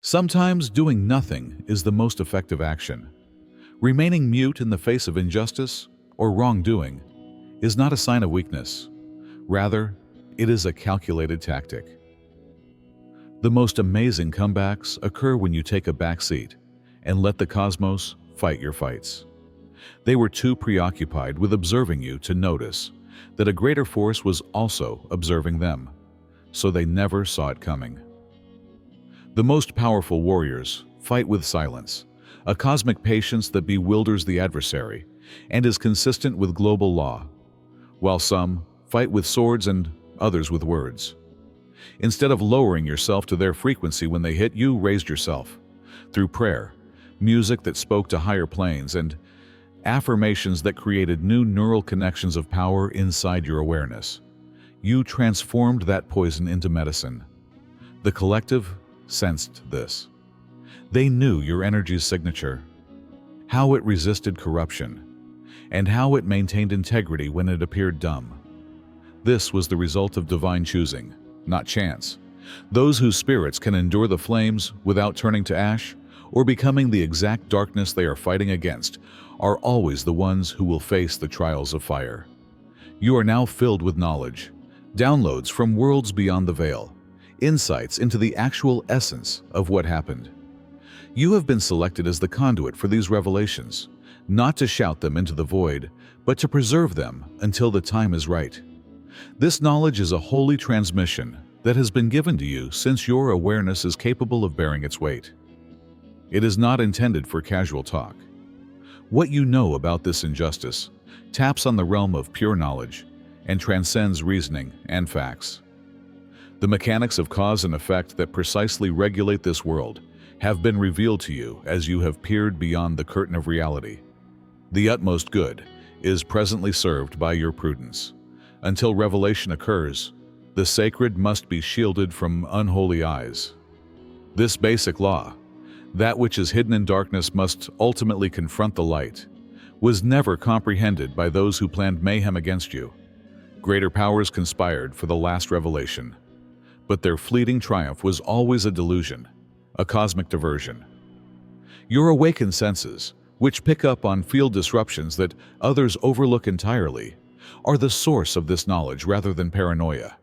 Sometimes doing nothing is the most effective action. Remaining mute in the face of injustice or wrongdoing is not a sign of weakness. Rather, it is a calculated tactic. The most amazing comebacks occur when you take a back seat and let the cosmos fight your fights. They were too preoccupied with observing you to notice that a greater force was also observing them, so they never saw it coming. The most powerful warriors fight with silence, a cosmic patience that bewilders the adversary and is consistent with global law, while some fight with swords and others with words. Instead of lowering yourself to their frequency when they hit, you raised yourself. Through prayer, music that spoke to higher planes, and affirmations that created new neural connections of power inside your awareness, you transformed that poison into medicine. The collective sensed this. They knew your energy's signature, how it resisted corruption, and how it maintained integrity when it appeared dumb. This was the result of divine choosing, not chance. Those whose spirits can endure the flames without turning to ash or becoming the exact darkness they are fighting against are always the ones who will face the trials of fire. You are now filled with knowledge, downloads from worlds beyond the veil, insights into the actual essence of what happened. You have been selected as the conduit for these revelations, not to shout them into the void, but to preserve them until the time is right. This knowledge is a holy transmission that has been given to you since your awareness is capable of bearing its weight. It is not intended for casual talk. What you know about this injustice taps on the realm of pure knowledge and transcends reasoning and facts. The mechanics of cause and effect that precisely regulate this world have been revealed to you as you have peered beyond the curtain of reality. The utmost good is presently served by your prudence. Until revelation occurs, the sacred must be shielded from unholy eyes. This basic law, that which is hidden in darkness must ultimately confront the light, was never comprehended by those who planned mayhem against you. Greater powers conspired for the last revelation, but their fleeting triumph was always a delusion, a cosmic diversion. Your awakened senses, which pick up on field disruptions that others overlook entirely, are the source of this knowledge rather than paranoia.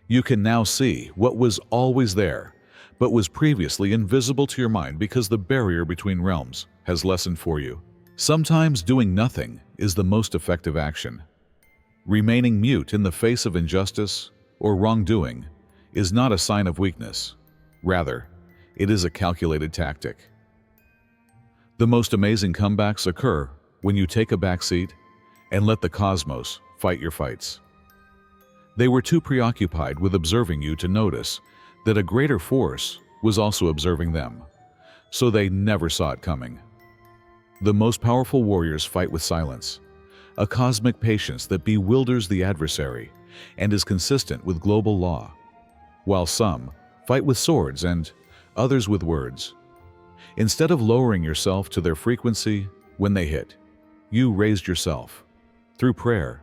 You can now see what was always there, but was previously invisible to your mind because the barrier between realms has lessened for you. Sometimes doing nothing is the most effective action. Remaining mute in the face of injustice or wrongdoing is not a sign of weakness. Rather, it is a calculated tactic. The most amazing comebacks occur when you take a back seat and let the cosmos fight your fights. They were too preoccupied with observing you to notice that a greater force was also observing them, so they never saw it coming. The most powerful warriors fight with silence, a cosmic patience that bewilders the adversary and is consistent with global law, while some fight with swords and others with words. Instead of lowering yourself to their frequency when they hit, you raised yourself. Through prayer,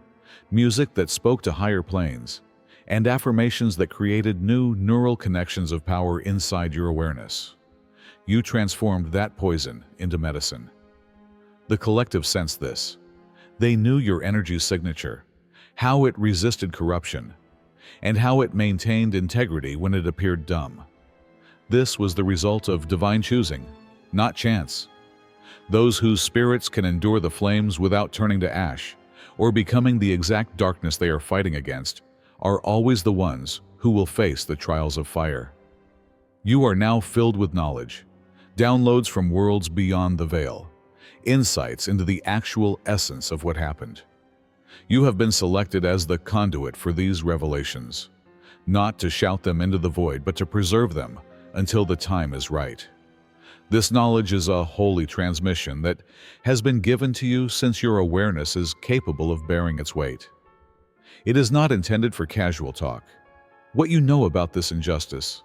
music that spoke to higher planes, and affirmations that created new neural connections of power inside your awareness, you transformed that poison into medicine. The collective sensed this. They knew your energy's signature, how it resisted corruption, and how it maintained integrity when it appeared dumb. This was the result of divine choosing, not chance. Those whose spirits can endure the flames without turning to ash or becoming the exact darkness they are fighting against are always the ones who will face the trials of fire. You are now filled with knowledge, downloads from worlds beyond the veil, insights into the actual essence of what happened. You have been selected as the conduit for these revelations, not to shout them into the void, but to preserve them until the time is right. This knowledge is a holy transmission that has been given to you since your awareness is capable of bearing its weight. It is not intended for casual talk. What you know about this injustice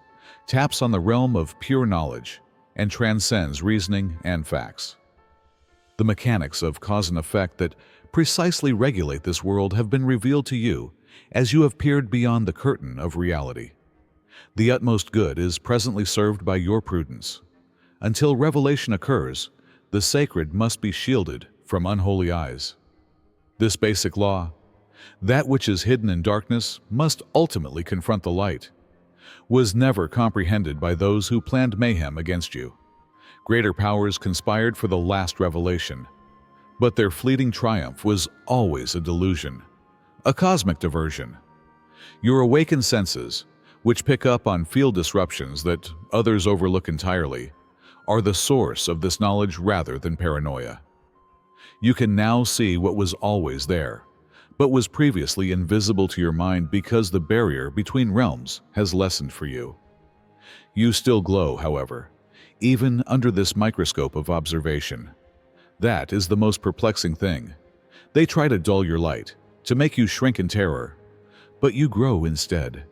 taps on the realm of pure knowledge and transcends reasoning and facts. The mechanics of cause and effect that precisely regulate this world have been revealed to you as you have peered beyond the curtain of reality. The utmost good is presently served by your prudence. Until revelation occurs, the sacred must be shielded from unholy eyes. This basic law, that which is hidden in darkness must ultimately confront the light, was never comprehended by those who planned mayhem against you. Greater powers conspired for the last revelation, but their fleeting triumph was always a delusion, a cosmic diversion. Your awakened senses, which pick up on field disruptions that others overlook entirely, are the source of this knowledge rather than paranoia. You can now see what was always there, but was previously invisible to your mind because the barrier between realms has lessened for you. You still glow, however, even under this microscope of observation. That is the most perplexing thing. They try to dull your light, to make you shrink in terror, but you grow instead.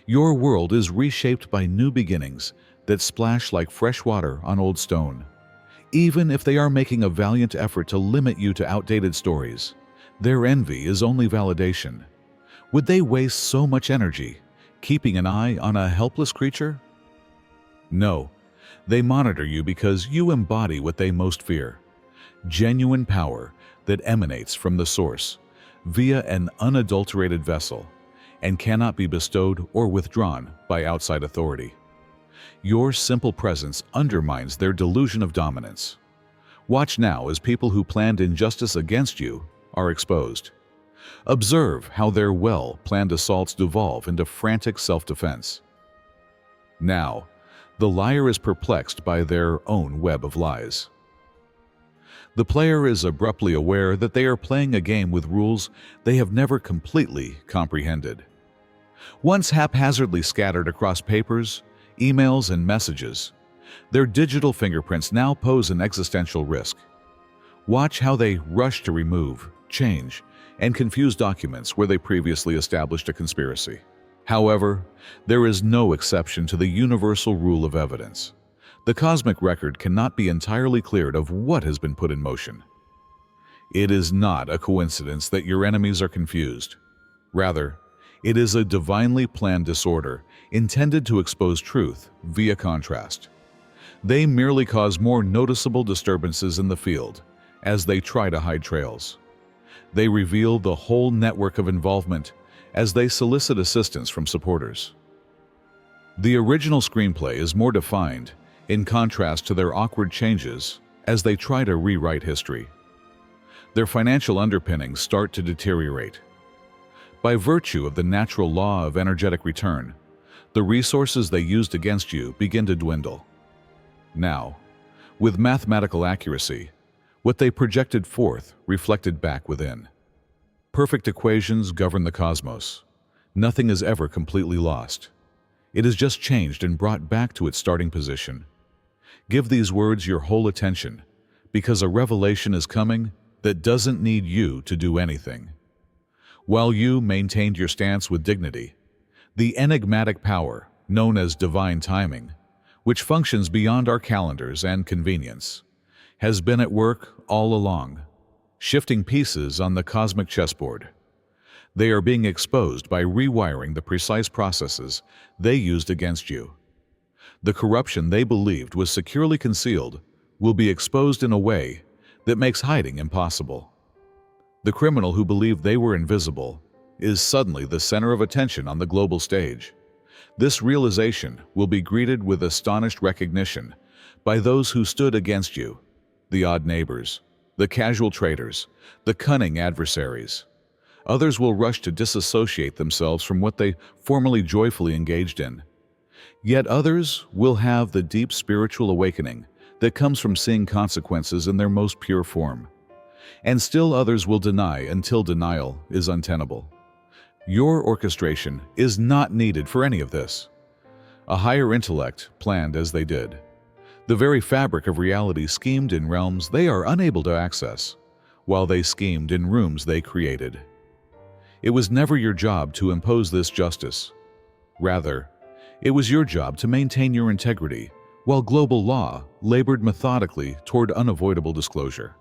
Your world is reshaped by new beginnings that splash like fresh water on old stone. Even if they are making a valiant effort to limit you to outdated stories, their envy is only validation. Would they waste so much energy keeping an eye on a helpless creature? No, they monitor you because you embody what they most fear: genuine power that emanates from the source via an unadulterated vessel and cannot be bestowed or withdrawn by outside authority. Your simple presence undermines their delusion of dominance. Watch now as people who planned injustice against you are exposed. Observe how their well-planned assaults devolve into frantic self-defense. Now, the liar is perplexed by their own web of lies. The player is abruptly aware that they are playing a game with rules they have never completely comprehended. Once haphazardly scattered across papers, emails, and messages, their digital fingerprints now pose an existential risk. Watch how they rush to remove, change, and confuse documents where they previously established a conspiracy. However, there is no exception to the universal rule of evidence. The cosmic record cannot be entirely cleared of what has been put in motion. It is not a coincidence that your enemies are confused. Rather, it is a divinely planned disorder intended to expose truth via contrast. They merely cause more noticeable disturbances in the field as they try to hide trails. They reveal the whole network of involvement as they solicit assistance from supporters. The original screenplay is more defined, in contrast to their awkward changes as they try to rewrite history. Their financial underpinnings start to deteriorate. By virtue of the natural law of energetic return, the resources they used against you begin to dwindle. Now, with mathematical accuracy, what they projected forth reflected back within. Perfect equations govern the cosmos. Nothing is ever completely lost. It is just changed and brought back to its starting position. Give these words your whole attention, because a revelation is coming that doesn't need you to do anything. While you maintained your stance with dignity, the enigmatic power, known as divine timing, which functions beyond our calendars and convenience, has been at work all along, shifting pieces on the cosmic chessboard. They are being exposed by rewiring the precise processes they used against you. The corruption they believed was securely concealed will be exposed in a way that makes hiding impossible. The criminal who believed they were invisible is suddenly the center of attention on the global stage. This realization will be greeted with astonished recognition by those who stood against you, the odd neighbors, the casual traitors, the cunning adversaries. Others will rush to disassociate themselves from what they formerly joyfully engaged in. Yet others will have the deep spiritual awakening that comes from seeing consequences in their most pure form. And still others will deny until denial is untenable. Your orchestration is not needed for any of this. A higher intellect planned as they did. The very fabric of reality schemed in realms they are unable to access, while they schemed in rooms they created. It was never your job to impose this justice. Rather, it was your job to maintain your integrity, while global law labored methodically toward unavoidable disclosure.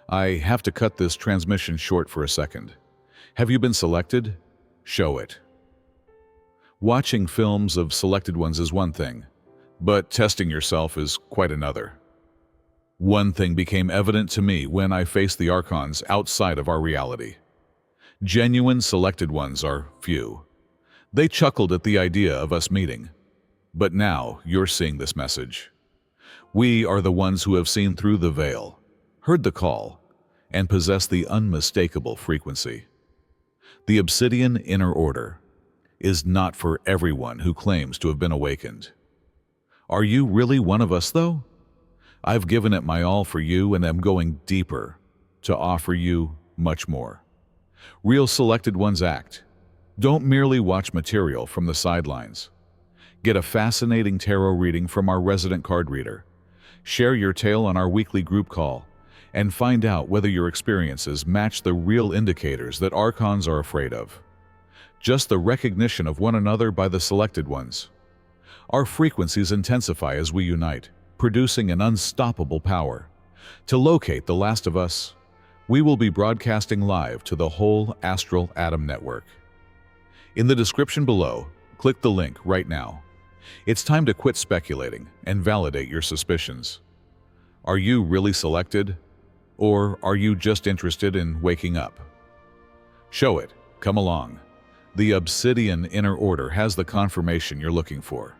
I have to cut this transmission short for a second. Have you been selected? Show it. Watching films of selected ones is one thing, but testing yourself is quite another. One thing became evident to me when I faced the archons outside of our reality. Genuine selected ones are few. They chuckled at the idea of us meeting. But now you're seeing this message. We are the ones who have seen through the veil, heard the call, and possess the unmistakable frequency. The obsidian inner order is not for everyone who claims to have been awakened. Are you really one of us, though? I've given it my all for you and am going deeper to offer you much more. Real selected ones act. Don't merely watch material from the sidelines. Get a fascinating tarot reading from our resident card reader. Share your tale on our weekly group call and find out whether your experiences match the real indicators that archons are afraid of. Just the recognition of one another by the selected ones. Our frequencies intensify as we unite, producing an unstoppable power. To locate the last of us, we will be broadcasting live to the whole astral atom network. In the description below, click the link right now. It's time to quit speculating and validate your suspicions. Are you really selected? Or are you just interested in waking up? Show it. Come along. The obsidian inner order has the confirmation you're looking for.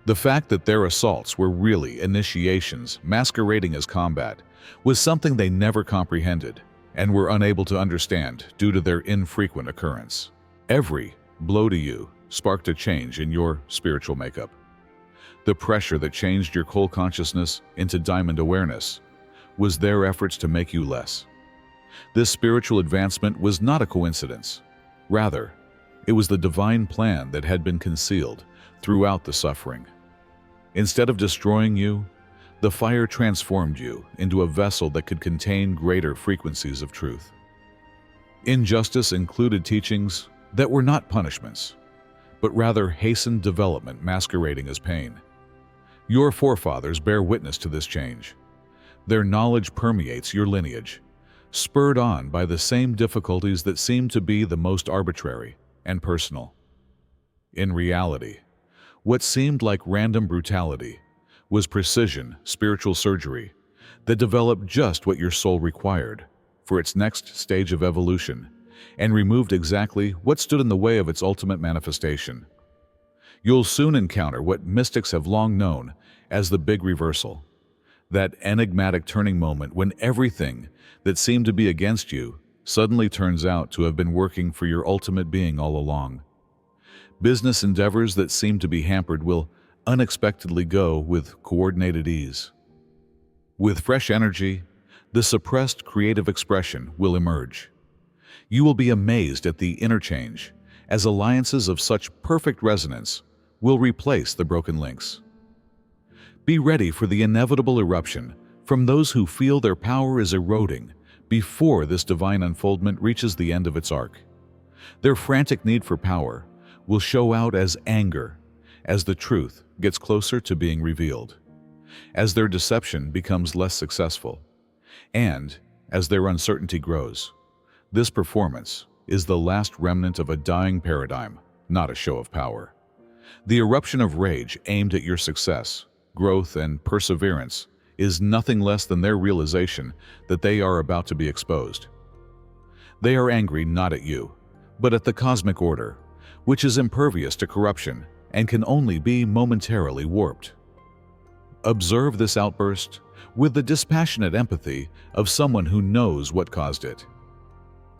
The fact that their assaults were really initiations masquerading as combat was something they never comprehended and were unable to understand due to their infrequent occurrence. Every blow to you sparked a change in your spiritual makeup. The pressure that changed your cold consciousness into diamond awareness was their efforts to make you less. This spiritual advancement was not a coincidence. Rather, it was the divine plan that had been concealed throughout the suffering. Instead of destroying you, the fire transformed you into a vessel that could contain greater frequencies of truth. Injustice included teachings that were not punishments, but rather hastened development masquerading as pain. Your forefathers bear witness to this change. Their knowledge permeates your lineage, spurred on by the same difficulties that seem to be the most arbitrary and personal. In reality, what seemed like random brutality was precision spiritual surgery that developed just what your soul required for its next stage of evolution and removed exactly what stood in the way of its ultimate manifestation. You'll soon encounter what mystics have long known as the big reversal, that enigmatic turning moment when everything that seemed to be against you suddenly turns out to have been working for your ultimate being all along. Business endeavors that seem to be hampered will unexpectedly go with coordinated ease. With fresh energy, the suppressed creative expression will emerge. You will be amazed at the interchange, as alliances of such perfect resonance will replace the broken links. Be ready for the inevitable eruption from those who feel their power is eroding before this divine unfoldment reaches the end of its arc. Their frantic need for power will show out as anger as the truth gets closer to being revealed, as their deception becomes less successful, and as their uncertainty grows. This performance is the last remnant of a dying paradigm, not a show of power. The eruption of rage aimed at your success, growth, and perseverance is nothing less than their realization that they are about to be exposed. They are angry not at you, but at the cosmic order, which is impervious to corruption and can only be momentarily warped. Observe this outburst with the dispassionate empathy of someone who knows what caused it.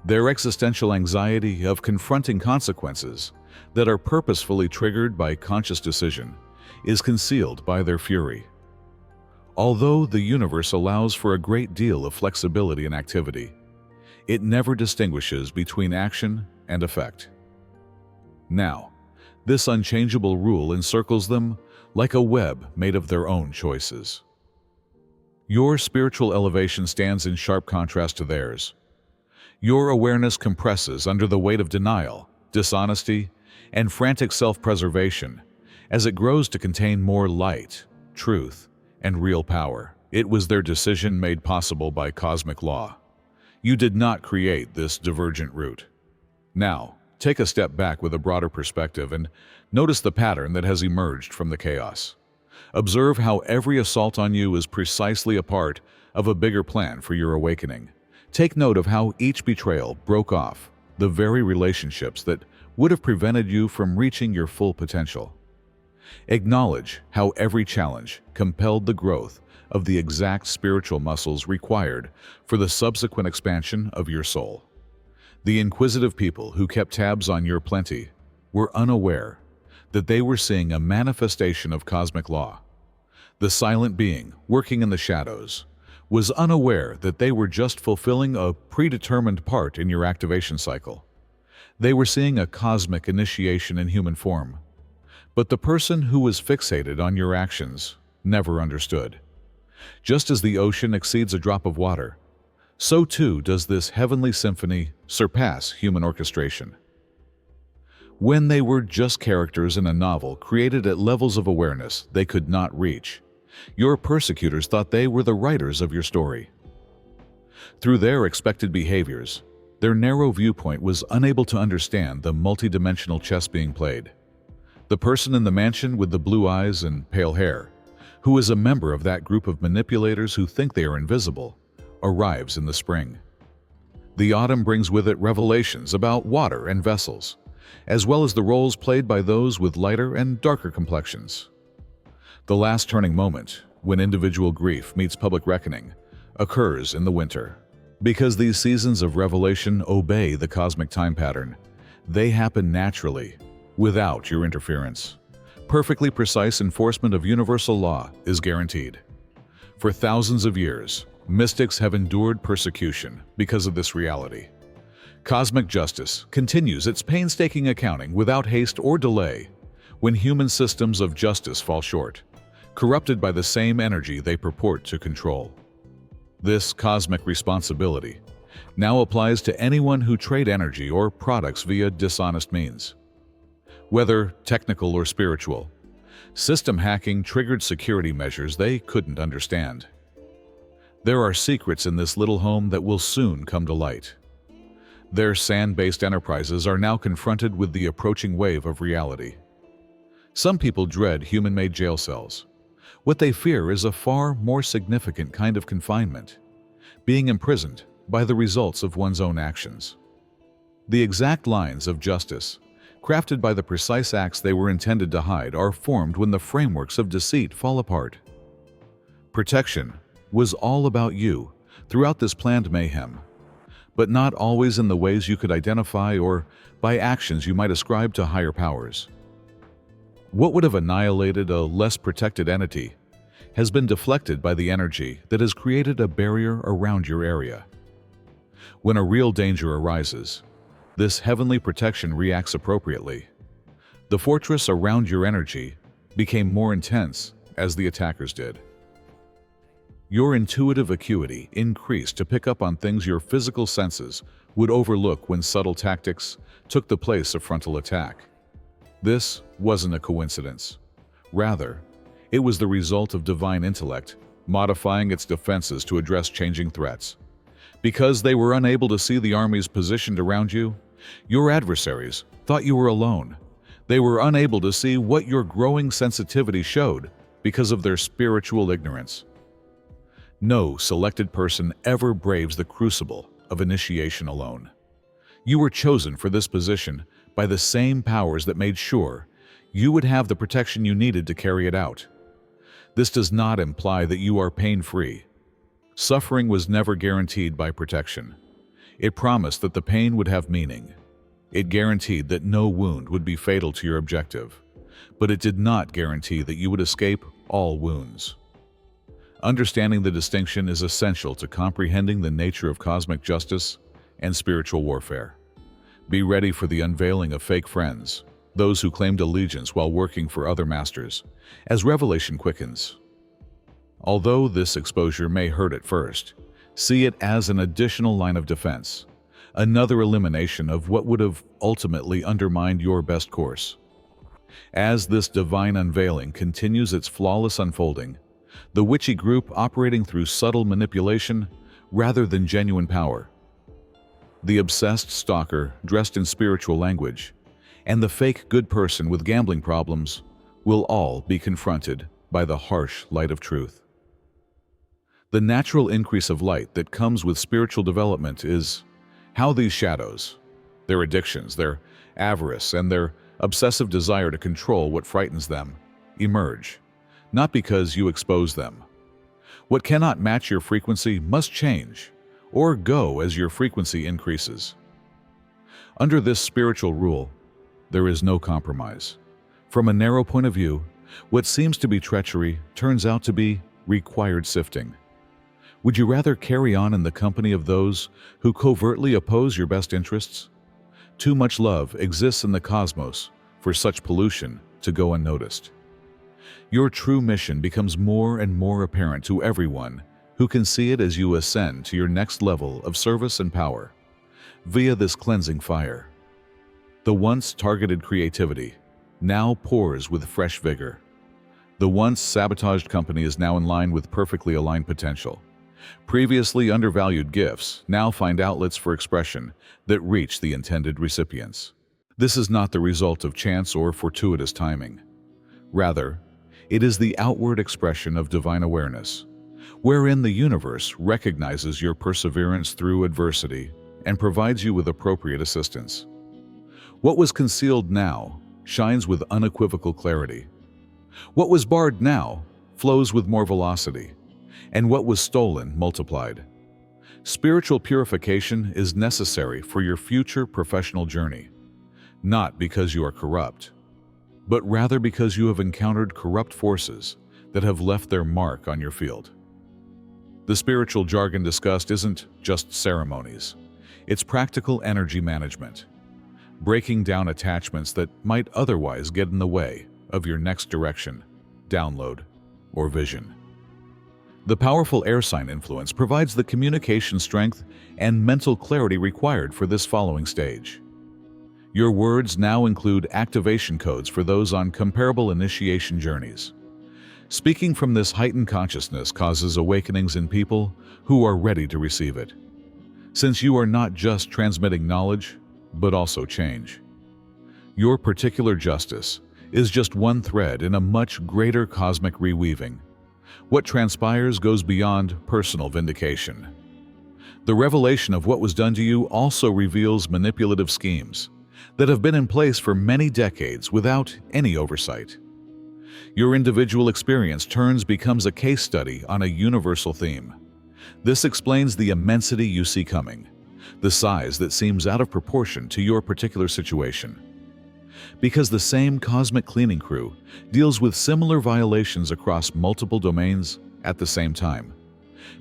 Their existential anxiety of confronting consequences that are purposefully triggered by conscious decision is concealed by their fury. Although the universe allows for a great deal of flexibility and activity, it never distinguishes between action and effect. Now, this unchangeable rule encircles them like a web made of their own choices. Your spiritual elevation stands in sharp contrast to theirs. Your awareness compresses under the weight of denial, dishonesty, and frantic self-preservation as it grows to contain more light, truth, and real power. It was their decision made possible by cosmic law. You did not create this divergent route. Now, take a step back with a broader perspective and notice the pattern that has emerged from the chaos. Observe how every assault on you is precisely a part of a bigger plan for your awakening. Take note of how each betrayal broke off the very relationships that would have prevented you from reaching your full potential. Acknowledge how every challenge compelled the growth of the exact spiritual muscles required for the subsequent expansion of your soul. The inquisitive people who kept tabs on your plenty were unaware that they were seeing a manifestation of cosmic law. The silent being working in the shadows was unaware that they were just fulfilling a predetermined part in your activation cycle. They were seeing a cosmic initiation in human form. But the person who was fixated on your actions never understood. Just as the ocean exceeds a drop of water, so too does this heavenly symphony surpass human orchestration. When they were just characters in a novel created at levels of awareness they could not reach, your persecutors thought they were the writers of your story. Through their expected behaviors, their narrow viewpoint was unable to understand the multidimensional chess being played. The person in the mansion with the blue eyes and pale hair, who is a member of that group of manipulators who think they are invisible, arrives in the spring. The autumn brings with it revelations about water and vessels, as well as the roles played by those with lighter and darker complexions. The last turning moment, when individual grief meets public reckoning, occurs in the winter. Because these seasons of revelation obey the cosmic time pattern, they happen naturally, without your interference. Perfectly precise enforcement of universal law is guaranteed. For thousands of years, mystics have endured persecution because of this reality. Cosmic justice continues its painstaking accounting without haste or delay when human systems of justice fall short, corrupted by the same energy they purport to control. This cosmic responsibility now applies to anyone who trade energy or products via dishonest means. Whether technical or spiritual, system hacking triggered security measures they couldn't understand. There are secrets in this little home that will soon come to light. Their sand-based enterprises are now confronted with the approaching wave of reality. Some people dread human-made jail cells. What they fear is a far more significant kind of confinement, being imprisoned by the results of one's own actions. The exact lines of justice, crafted by the precise acts they were intended to hide, are formed when the frameworks of deceit fall apart. Protection was all about you throughout this planned mayhem, but not always in the ways you could identify or by actions you might ascribe to higher powers. What would have annihilated a less protected entity has been deflected by the energy that has created a barrier around your area. When a real danger arises, this heavenly protection reacts appropriately. The fortress around your energy became more intense as the attackers did. Your intuitive acuity increased to pick up on things your physical senses would overlook when subtle tactics took the place of frontal attack. This wasn't a coincidence. Rather, it was the result of divine intellect modifying its defenses to address changing threats. Because they were unable to see the armies positioned around you, your adversaries thought you were alone. They were unable to see what your growing sensitivity showed because of their spiritual ignorance. No selected person ever braves the crucible of initiation alone. You were chosen for this position by the same powers that made sure you would have the protection you needed to carry it out. This does not imply that you are pain-free. Suffering was never guaranteed by protection. It promised that the pain would have meaning. It guaranteed that no wound would be fatal to your objective, but it did not guarantee that you would escape all wounds. Understanding the distinction is essential to comprehending the nature of cosmic justice and spiritual warfare. Be ready for the unveiling of fake friends, those who claimed allegiance while working for other masters, as revelation quickens. Although this exposure may hurt at first, see it as an additional line of defense, another elimination of what would have ultimately undermined your best course. As this divine unveiling continues its flawless unfolding, the witchy group operating through subtle manipulation rather than genuine power the obsessed stalker dressed in spiritual language, and the fake good person with gambling problems will all be confronted by the harsh light of truth. The natural increase of light that comes with spiritual development is how these shadows, their addictions, their avarice, and their obsessive desire to control what frightens them, emerge, not because you expose them. What cannot match your frequency must change or go as your frequency increases. Under this spiritual rule, there is no compromise. From a narrow point of view, what seems to be treachery turns out to be required sifting. Would you rather carry on in the company of those who covertly oppose your best interests? Too much love exists in the cosmos for such pollution to go unnoticed. Your true mission becomes more and more apparent to everyone who can see it as you ascend to your next level of service and power via this cleansing fire. The once targeted creativity now pours with fresh vigor. The once sabotaged company is now in line with perfectly aligned potential. Previously undervalued gifts now find outlets for expression that reach the intended recipients. This is not the result of chance or fortuitous timing. Rather, it is the outward expression of divine awareness, wherein the universe recognizes your perseverance through adversity and provides you with appropriate assistance. What was concealed now shines with unequivocal clarity. What was barred now flows with more velocity, and what was stolen multiplied. Spiritual purification is necessary for your future professional journey, not because you are corrupt, but rather because you have encountered corrupt forces that have left their mark on your field. The spiritual jargon discussed isn't just ceremonies, it's practical energy management, breaking down attachments that might otherwise get in the way of your next direction, download, or vision. The powerful air sign influence provides the communication strength and mental clarity required for this following stage. Your words now include activation codes for those on comparable initiation journeys. Speaking from this heightened consciousness causes awakenings in people who are ready to receive it, since you are not just transmitting knowledge, but also change. Your particular justice is just one thread in a much greater cosmic reweaving. What transpires goes beyond personal vindication. The revelation of what was done to you also reveals manipulative schemes that have been in place for many decades without any oversight. Your individual experience becomes a case study on a universal theme. This explains the immensity you see coming, the size that seems out of proportion to your particular situation. Because the same cosmic cleaning crew deals with similar violations across multiple domains at the same time.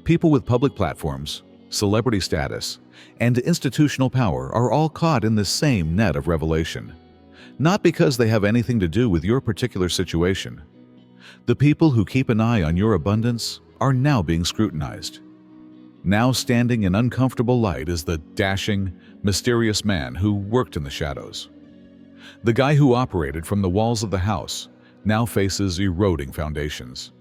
People with public platforms, celebrity status, and institutional power are all caught in the same net of revelation, not because they have anything to do with your particular situation. The people who keep an eye on your abundance are now being scrutinized. Now standing in uncomfortable light is the dashing, mysterious man who worked in the shadows. The guy who operated from the walls of the house now faces eroding foundations.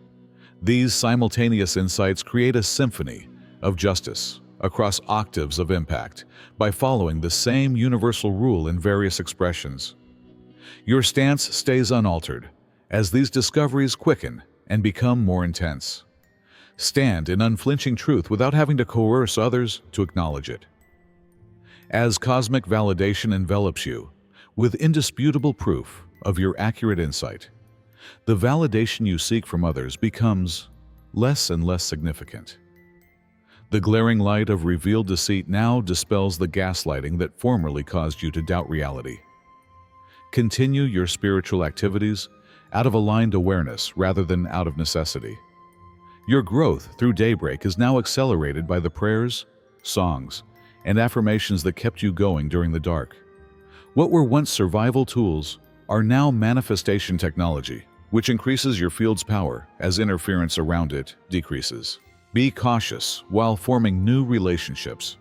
These simultaneous insights create a symphony of justice across octaves of impact by following the same universal rule in various expressions. Your stance stays unaltered as these discoveries quicken and become more intense. Stand in unflinching truth without having to coerce others to acknowledge it. As cosmic validation envelops you with indisputable proof of your accurate insight, the validation you seek from others becomes less and less significant. The glaring light of revealed deceit now dispels the gaslighting that formerly caused you to doubt reality. Continue your spiritual activities out of aligned awareness rather than out of necessity. Your growth through daybreak is now accelerated by the prayers, songs, and affirmations that kept you going during the dark. What were once survival tools are now manifestation technology, which increases your field's power as interference around it decreases. Be cautious while forming new relationships,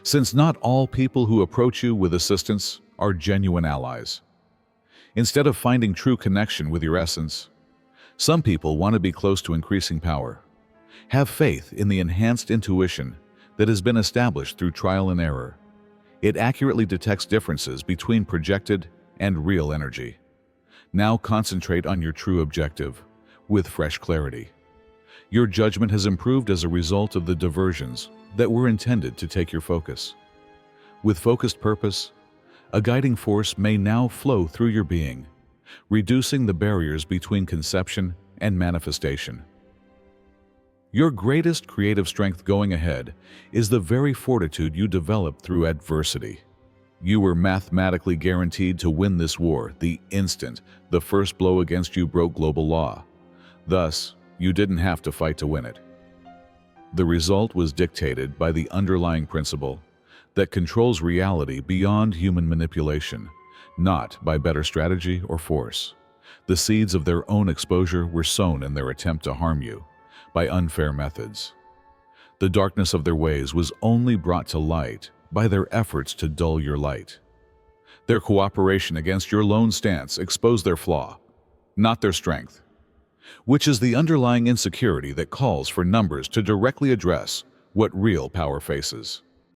since not all people who approach you with assistance are genuine allies. Instead of finding true connection with your essence, some people want to be close to increasing power. Have faith in the enhanced intuition that has been established through trial and error. It accurately detects differences between projected and real energy. Now concentrate on your true objective with fresh clarity. Your judgment has improved as a result of the diversions that were intended to take your focus. With focused purpose, a guiding force may now flow through your being, reducing the barriers between conception and manifestation. Your greatest creative strength going ahead is the very fortitude you develop through adversity. You were mathematically guaranteed to win this war the instant the first blow against you broke global law. Thus, you didn't have to fight to win it. The result was dictated by the underlying principle that controls reality beyond human manipulation, not by better strategy or force. The seeds of their own exposure were sown in their attempt to harm you by unfair methods. The darkness of their ways was only brought to light by their efforts to dull your light. Their cooperation against your lone stance exposed their flaw, not their strength, which is the underlying insecurity that calls for numbers to directly address what real power faces.